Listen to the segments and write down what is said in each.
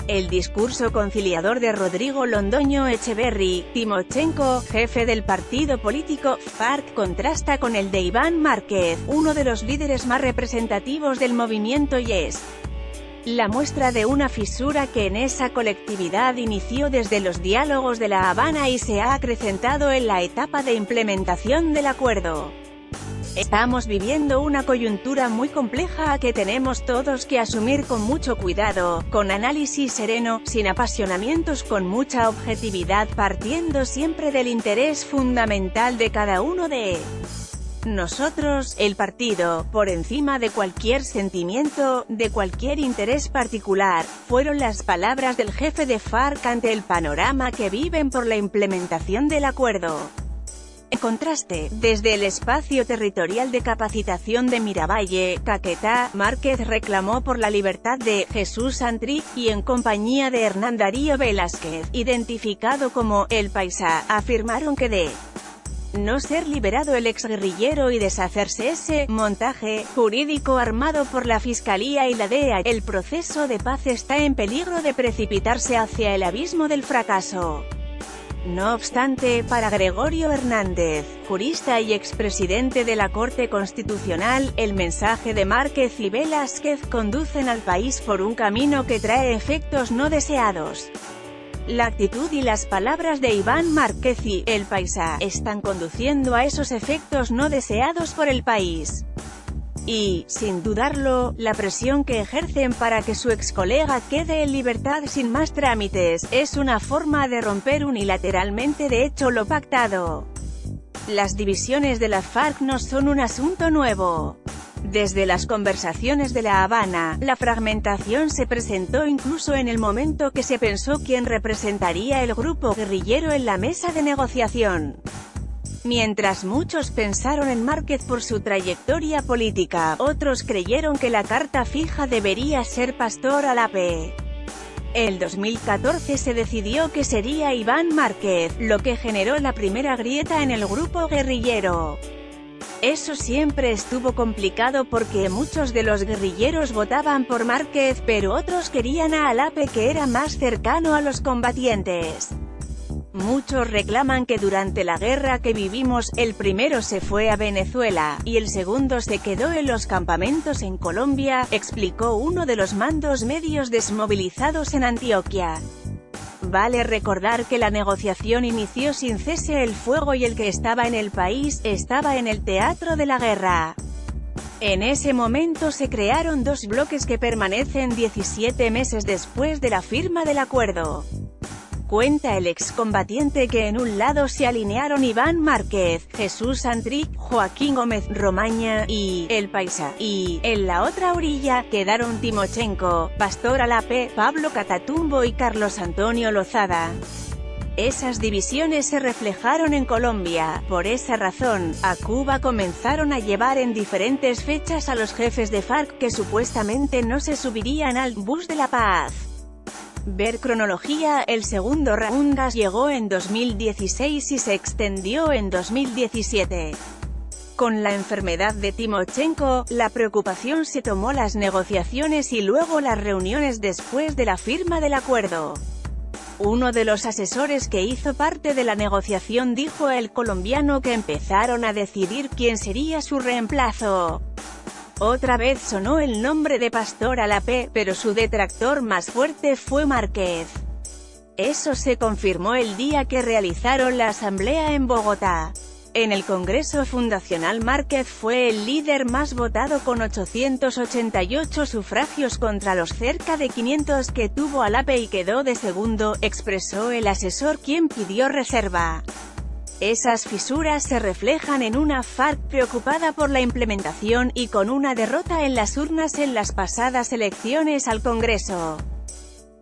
El discurso conciliador de Rodrigo Londoño Echeverri, Timochenko, jefe del partido político FARC, contrasta con el de Iván Márquez, uno de los líderes más representativos del movimiento y es la muestra de una fisura que en esa colectividad inició desde los diálogos de La Habana y se ha acrecentado en la etapa de implementación del acuerdo. Estamos viviendo una coyuntura muy compleja que tenemos todos que asumir con mucho cuidado, con análisis sereno, sin apasionamientos, con mucha objetividad, partiendo siempre del interés fundamental de cada uno de nosotros, el partido, por encima de cualquier sentimiento, de cualquier interés particular, fueron las palabras del jefe de FARC ante el panorama que viven por la implementación del acuerdo. En contraste, desde el espacio territorial de capacitación de Miravalle, Caquetá, Márquez reclamó por la libertad de Jesús Santrich, y en compañía de Hernán Darío Velázquez, identificado como El Paisa, afirmaron que de no ser liberado el exguerrillero y deshacerse ese montaje jurídico armado por la Fiscalía y la DEA, el proceso de paz está en peligro de precipitarse hacia el abismo del fracaso. No obstante, para Gregorio Hernández, jurista y expresidente de la Corte Constitucional, el mensaje de Márquez y Velázquez conducen al país por un camino que trae efectos no deseados. La actitud y las palabras de Iván Márquez y El Paisa están conduciendo a esos efectos no deseados por el país. Y, sin dudarlo, la presión que ejercen para que su excolega quede en libertad sin más trámites, es una forma de romper unilateralmente de hecho lo pactado. Las divisiones de la FARC no son un asunto nuevo. Desde las conversaciones de La Habana, la fragmentación se presentó incluso en el momento que se pensó quién representaría el grupo guerrillero en la mesa de negociación. Mientras muchos pensaron en Márquez por su trayectoria política, otros creyeron que la carta fija debería ser Pastor Alape. En 2014 se decidió que sería Iván Márquez, lo que generó la primera grieta en el grupo guerrillero. Eso siempre estuvo complicado porque muchos de los guerrilleros votaban por Márquez, pero otros querían a Alape, que era más cercano a los combatientes. Muchos reclaman que durante la guerra que vivimos, el primero se fue a Venezuela, y el segundo se quedó en los campamentos en Colombia, explicó uno de los mandos medios desmovilizados en Antioquia. Vale recordar que la negociación inició sin cese el fuego y el que estaba en el país, estaba en el teatro de la guerra. En ese momento se crearon dos bloques que permanecen 17 meses después de la firma del acuerdo. Cuenta el excombatiente que en un lado se alinearon Iván Márquez, Jesús Santrich, Joaquín Gómez Romaña y El Paisa, y en la otra orilla quedaron Timochenko, Pastor Alape, Pablo Catatumbo y Carlos Antonio Lozada. Esas divisiones se reflejaron en Colombia. Por esa razón, a Cuba comenzaron a llevar en diferentes fechas a los jefes de FARC que supuestamente no se subirían al bus de la paz. Ver cronología. El segundo round llegó en 2016 y se extendió en 2017. Con la enfermedad de Timochenko, la preocupación se tomó las negociaciones y luego las reuniones después de la firma del acuerdo. Uno de los asesores que hizo parte de la negociación dijo a El Colombiano que empezaron a decidir quién sería su reemplazo. Otra vez sonó el nombre de Pastor Alape, pero su detractor más fuerte fue Márquez. Eso se confirmó el día que realizaron la asamblea en Bogotá. En el Congreso Fundacional Márquez fue el líder más votado con 888 sufragios contra los cerca de 500 que tuvo Alape y quedó de segundo, expresó el asesor quien pidió reserva. Esas fisuras se reflejan en una FARC preocupada por la implementación y con una derrota en las urnas en las pasadas elecciones al Congreso.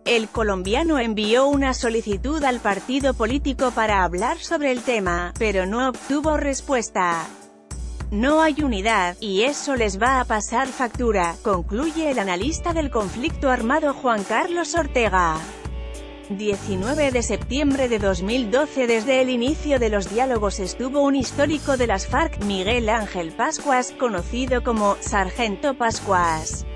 El Colombiano envió una solicitud al partido político para hablar sobre el tema, pero no obtuvo respuesta. No hay unidad, y eso les va a pasar factura, concluye el analista del conflicto armado Juan Carlos Ortega. 19 de septiembre de 2012. Desde el inicio de los diálogos estuvo un histórico de las FARC, Miguel Ángel Pascuas, conocido como Sargento Pascuas.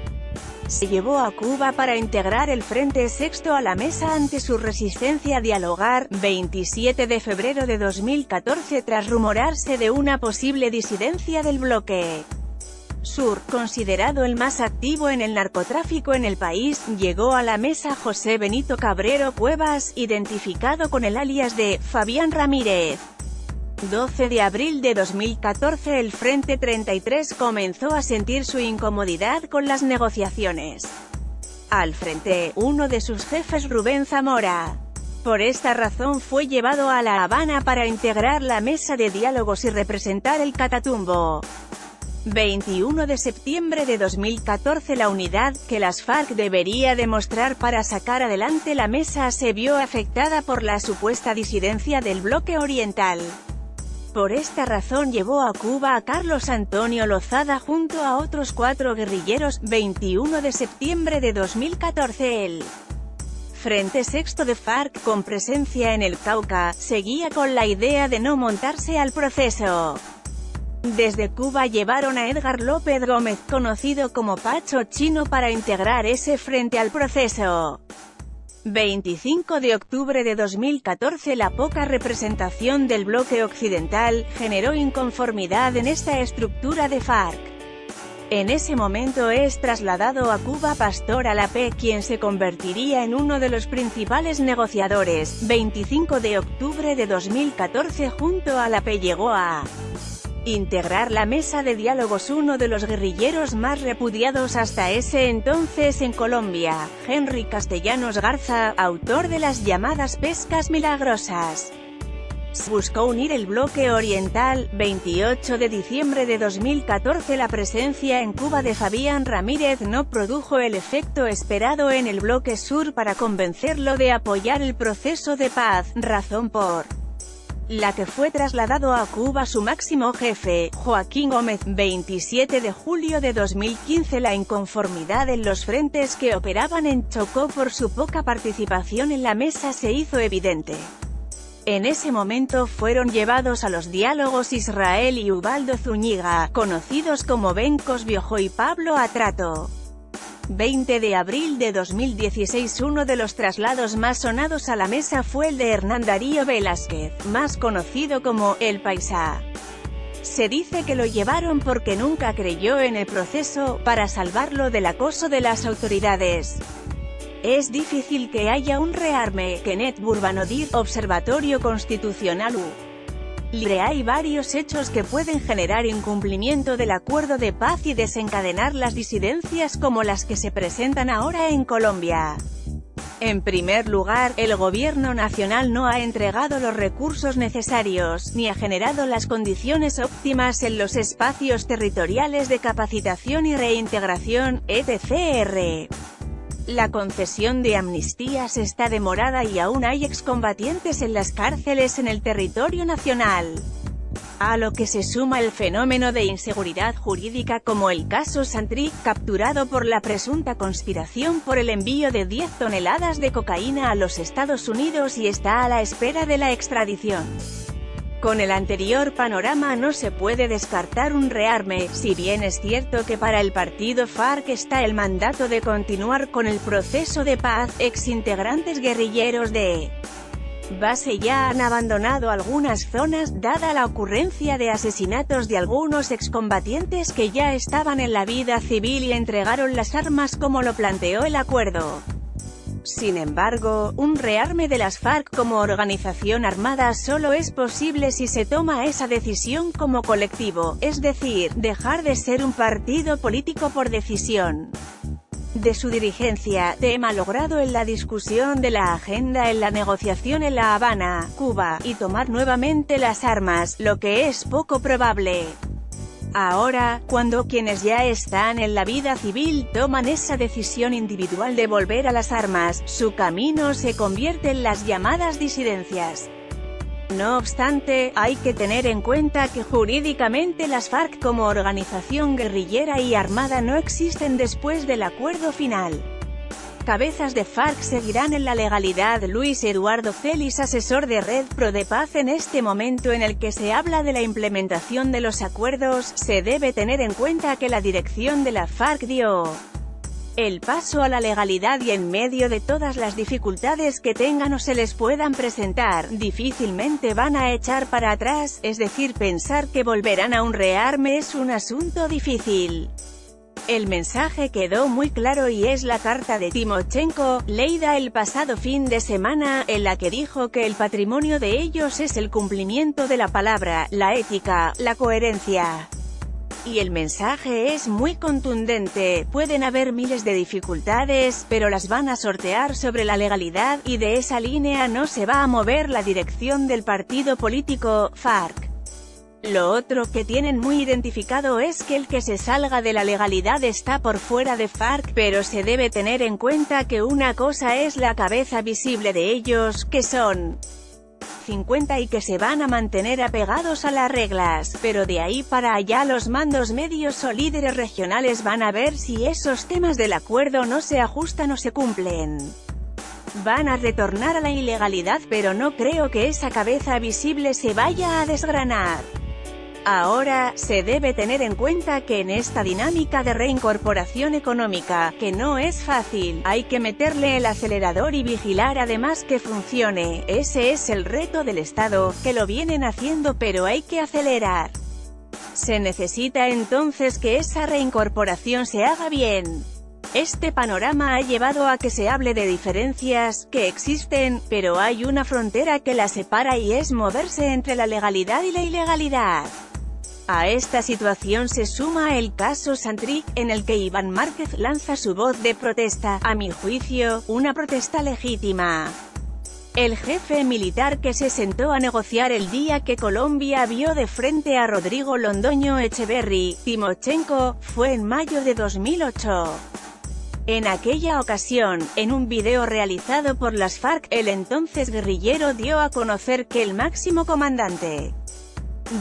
se llevó a Cuba para integrar el Frente Sexto a la mesa ante su resistencia a dialogar. 27 de febrero de 2014. Tras rumorarse de una posible disidencia del bloque Sur, considerado el más activo en el narcotráfico en el país, llegó a la mesa José Benito Cabrero Cuevas, identificado con el alias de Fabián Ramírez. 12 de abril de 2014. El Frente 33 comenzó a sentir su incomodidad con las negociaciones al frente, uno de sus jefes, Rubén Zamora. Por esta razón fue llevado a La Habana para integrar la mesa de diálogos y representar el Catatumbo. 21 de septiembre de 2014. La unidad que las FARC debería demostrar para sacar adelante la mesa se vio afectada por la supuesta disidencia del bloque oriental. Por esta razón llevó a Cuba a Carlos Antonio Lozada junto a otros 4 guerrilleros. 21 de septiembre de 2014. El Frente Sexto de FARC, con presencia en el Cauca, seguía con la idea de no montarse al proceso. Desde Cuba llevaron a Edgar López Gómez, conocido como Pacho Chino, para integrar ese frente al proceso. 25 de octubre de 2014. La poca representación del bloque occidental generó inconformidad en esta estructura de FARC. En ese momento es trasladado a Cuba Pastor Alapé, quien se convertiría en uno de los principales negociadores. 25 de octubre de 2014. Junto a Alapé llegó a integrar la mesa de diálogos uno de los guerrilleros más repudiados hasta ese entonces en Colombia, Henry Castellanos Garza, autor de las llamadas pescas milagrosas. Buscó unir el bloque oriental. 28 de diciembre de 2014. La presencia en Cuba de Fabián Ramírez no produjo el efecto esperado en el bloque sur para convencerlo de apoyar el proceso de paz, razón por la que fue trasladado a Cuba su máximo jefe, Joaquín Gómez. 27 de julio de 2015. La inconformidad en los frentes que operaban en Chocó por su poca participación en la mesa se hizo evidente. En ese momento fueron llevados a los diálogos Israel y Ubaldo Zúñiga, conocidos como Bencos Biojo y Pablo Atrato. 20 de abril de 2016. Uno de los traslados más sonados a la mesa fue el de Hernán Darío Velázquez, más conocido como El Paisá. Se dice que lo llevaron porque nunca creyó en el proceso, para salvarlo del acoso de las autoridades. Es difícil que haya un rearme. Kenneth Burbanodir, Observatorio Constitucional U. Libre. Hay varios hechos que pueden generar incumplimiento del acuerdo de paz y desencadenar las disidencias como las que se presentan ahora en Colombia. En primer lugar, el gobierno nacional no ha entregado los recursos necesarios, ni ha generado las condiciones óptimas en los espacios territoriales de capacitación y reintegración, etc. La concesión de amnistías está demorada y aún hay excombatientes en las cárceles en el territorio nacional. A lo que se suma el fenómeno de inseguridad jurídica como el caso Santry, capturado por la presunta conspiración por el envío de 10 toneladas de cocaína a los Estados Unidos y está a la espera de la extradición. Con el anterior panorama no se puede descartar un rearme, si bien es cierto que para el partido FARC está el mandato de continuar con el proceso de paz. Exintegrantes guerrilleros de base ya han abandonado algunas zonas, dada la ocurrencia de asesinatos de algunos excombatientes que ya estaban en la vida civil y entregaron las armas como lo planteó el acuerdo. Sin embargo, un rearme de las FARC como organización armada solo es posible si se toma esa decisión como colectivo, es decir, dejar de ser un partido político por decisión de su dirigencia, tema logrado en la discusión de la agenda en la negociación en La Habana, Cuba, y tomar nuevamente las armas, lo que es poco probable. Ahora, cuando quienes ya están en la vida civil toman esa decisión individual de volver a las armas, su camino se convierte en las llamadas disidencias. No obstante, hay que tener en cuenta que jurídicamente las FARC como organización guerrillera y armada no existen después del acuerdo final. Cabezas de FARC seguirán en la legalidad. Luis Eduardo Celis, asesor de Red Pro de Paz. En este momento en el que se habla de la implementación de los acuerdos, se debe tener en cuenta que la dirección de la FARC dio el paso a la legalidad y en medio de todas las dificultades que tengan o se les puedan presentar, difícilmente van a echar para atrás, es decir, pensar que volverán a un rearme es un asunto difícil. El mensaje quedó muy claro y es la carta de Timochenko, leída el pasado fin de semana, en la que dijo que el patrimonio de ellos es el cumplimiento de la palabra, la ética, la coherencia. Y el mensaje es muy contundente: pueden haber miles de dificultades, pero las van a sortear sobre la legalidad, y de esa línea no se va a mover la dirección del partido político, FARC. Lo otro que tienen muy identificado es que el que se salga de la legalidad está por fuera de FARC, pero se debe tener en cuenta que una cosa es la cabeza visible de ellos, que son 50 y que se van a mantener apegados a las reglas, pero de ahí para allá los mandos medios o líderes regionales van a ver si esos temas del acuerdo no se ajustan o se cumplen. Van a retornar a la ilegalidad, pero no creo que esa cabeza visible se vaya a desgranar. Ahora, se debe tener en cuenta que en esta dinámica de reincorporación económica, que no es fácil, hay que meterle el acelerador y vigilar además que funcione. Ese es el reto del Estado, que lo vienen haciendo pero hay que acelerar. Se necesita entonces que esa reincorporación se haga bien. Este panorama ha llevado a que se hable de diferencias, que existen, pero hay una frontera que las separa y es moverse entre la legalidad y la ilegalidad. A esta situación se suma el caso Santrich, en el que Iván Márquez lanza su voz de protesta, a mi juicio, una protesta legítima. El jefe militar que se sentó a negociar el día que Colombia vio de frente a Rodrigo Londoño Echeverri, Timochenko, fue en mayo de 2008. En aquella ocasión, en un video realizado por las FARC, el entonces guerrillero dio a conocer que el máximo comandante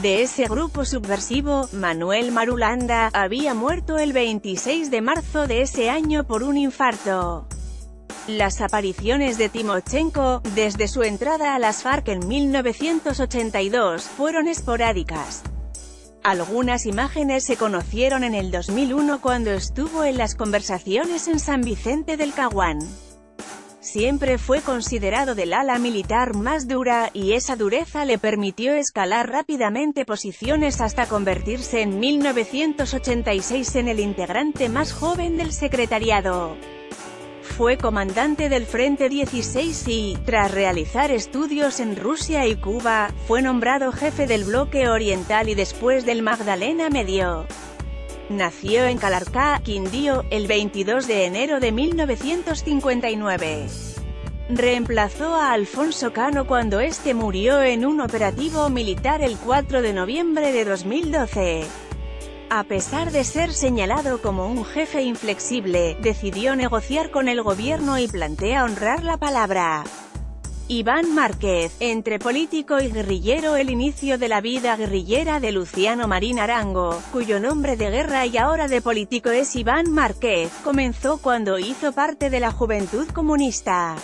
de ese grupo subversivo, Manuel Marulanda, había muerto el 26 de marzo de ese año por un infarto. Las apariciones de Timochenko, desde su entrada a las FARC en 1982, fueron esporádicas. Algunas imágenes se conocieron en el 2001 cuando estuvo en las conversaciones en San Vicente del Caguán. Siempre fue considerado del ala militar más dura, y esa dureza le permitió escalar rápidamente posiciones hasta convertirse en 1986 en el integrante más joven del secretariado. Fue comandante del Frente 16 y, tras realizar estudios en Rusia y Cuba, fue nombrado jefe del Bloque Oriental y después del Magdalena Medio. Nació en Calarcá, Quindío, el 22 de enero de 1959. Reemplazó a Alfonso Cano cuando este murió en un operativo militar el 4 de noviembre de 2012. A pesar de ser señalado como un jefe inflexible, decidió negociar con el gobierno y plantea honrar la palabra. Iván Márquez, entre político y guerrillero. El inicio de la vida guerrillera de Luciano Marín Arango, cuyo nombre de guerra y ahora de político es Iván Márquez, comenzó cuando hizo parte de la Juventud Comunista.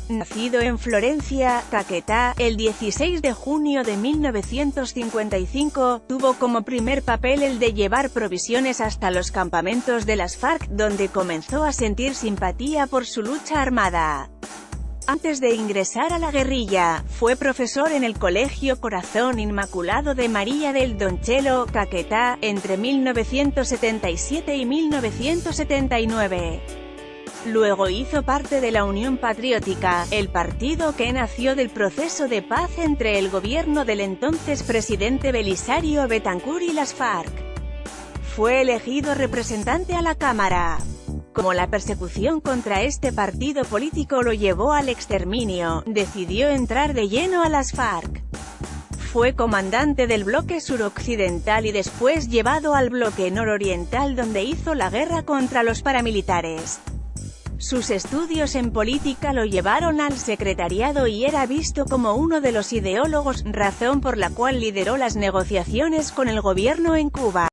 Nacido en Florencia, Caquetá, el 16 de junio de 1955, tuvo como primer papel el de llevar provisiones hasta los campamentos de las FARC, donde comenzó a sentir simpatía por su lucha armada. Antes de ingresar a la guerrilla, fue profesor en el Colegio Corazón Inmaculado de María del Donchelo, Caquetá, entre 1977 y 1979. Luego hizo parte de la Unión Patriótica, el partido que nació del proceso de paz entre el gobierno del entonces presidente Belisario Betancur y las FARC. Fue elegido representante a la Cámara. Como la persecución contra este partido político lo llevó al exterminio, decidió entrar de lleno a las FARC. Fue comandante del bloque suroccidental y después llevado al bloque nororiental, donde hizo la guerra contra los paramilitares. Sus estudios en política lo llevaron al secretariado y era visto como uno de los ideólogos, razón por la cual lideró las negociaciones con el gobierno en Cuba.